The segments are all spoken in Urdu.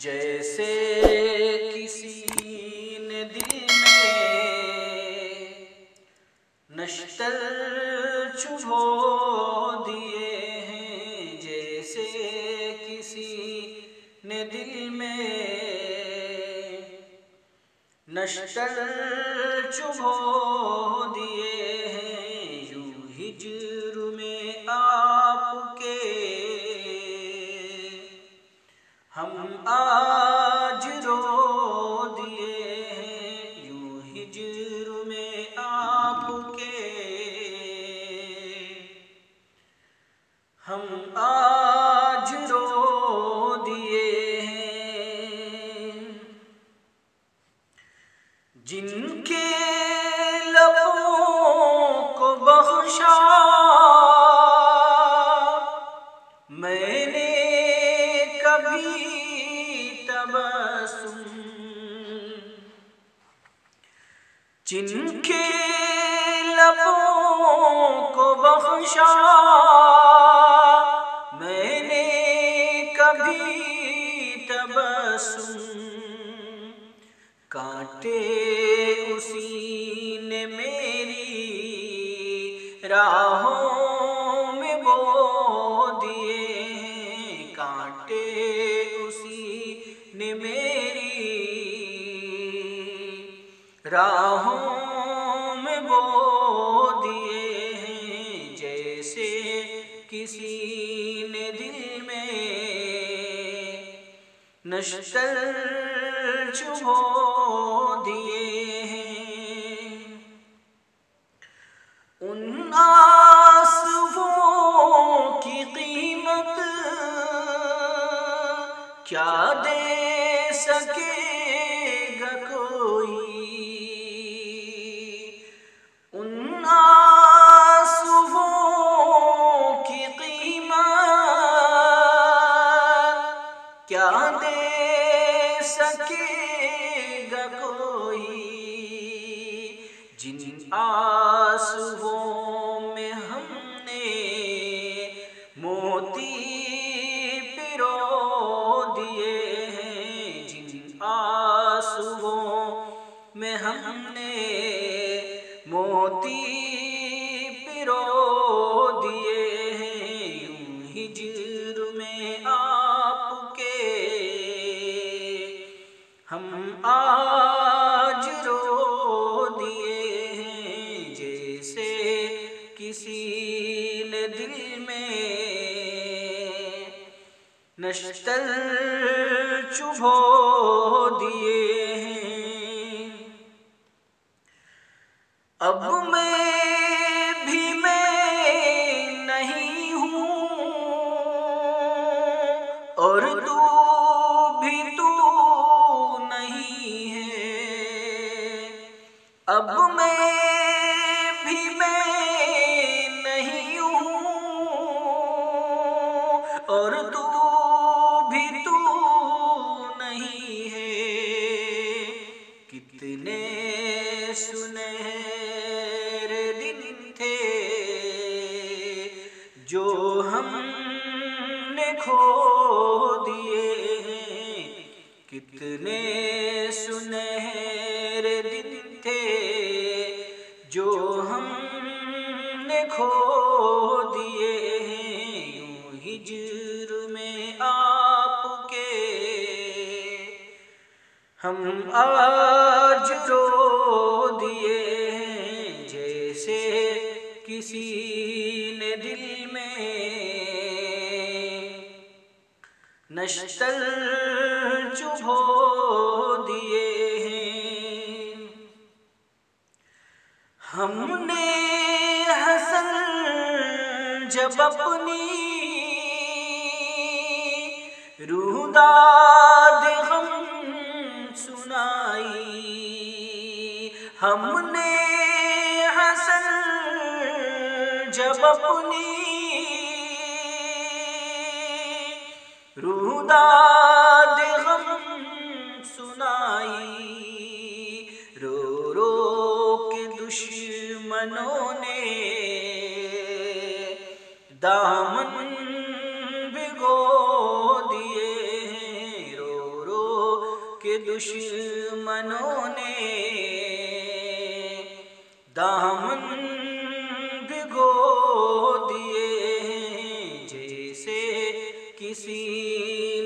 جیسے کسی نے دل میں نشتر چبھو دیے ہیں، جیسے کسی نے دل میں نشتر چبھو دیے ہیں، یوں ہجر میں آپ کے ہم آج رو دیے ہیں، یوں ہجر میں آپ کے ہم آج رو دیے ہیں، جن کے لبوں کو بخشا میں نے کبھی تبسم، جن کے لبوں کو بخشا میں نے کبھی تبسم، کانٹے اسی نے میری راہوں میں بو دیے ہیں، کانٹے اسی نے میری راہوں میں بو دیے ہیں، جیسے کسی نے دل میں نشتر چبھو دیے ہیں، ان آنسوؤں کی قیمت کیا دے سکے گا کوئی، ان آنسوؤں کی قیمت کیا دے سکے گا کوئی، جن آنسوؤں میں ہم نے موتی پرو دیے ہیں، جن آنسوؤں میں ہم نے موتی پرو دیے ہیں، یوں ہجر میں آپ کے ہم آج رو دیے ہیں، جیسے کسی نے دل میں نشتر چبھو دیے ہیں، اب میں بھی میں نہیں ہوں اور تو بھی نہیں ہے، اب میں بھی میں نہیں ہوں اور تو بھی نہیں ہے، کتنے سنہرے دن تھے جو ہم نے کھو دیے ہیں، کتنے سنہرے دن تھے جو ہم نے کھو دیے ہیں، یوں ہجر میں آپ کے ہم آج رو دیے ہیں، جیسے کسی نے دل میں نشتر چبھو دیے ہیں، ہم نے حسن جب اپنی روح داد غم سنائی، ہم نے حسن جب اپنی روح داد غم سنائی، رو رو کے دشمنوں نے دامن بھگو دیے ہیں، رو رو دشمنوں نے دامن بھگو دیے ہیں، جیسے کسی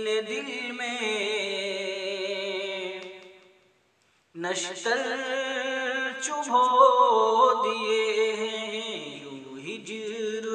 نے دل میں نشتر چبھو دیے ہیں، یوں ہجر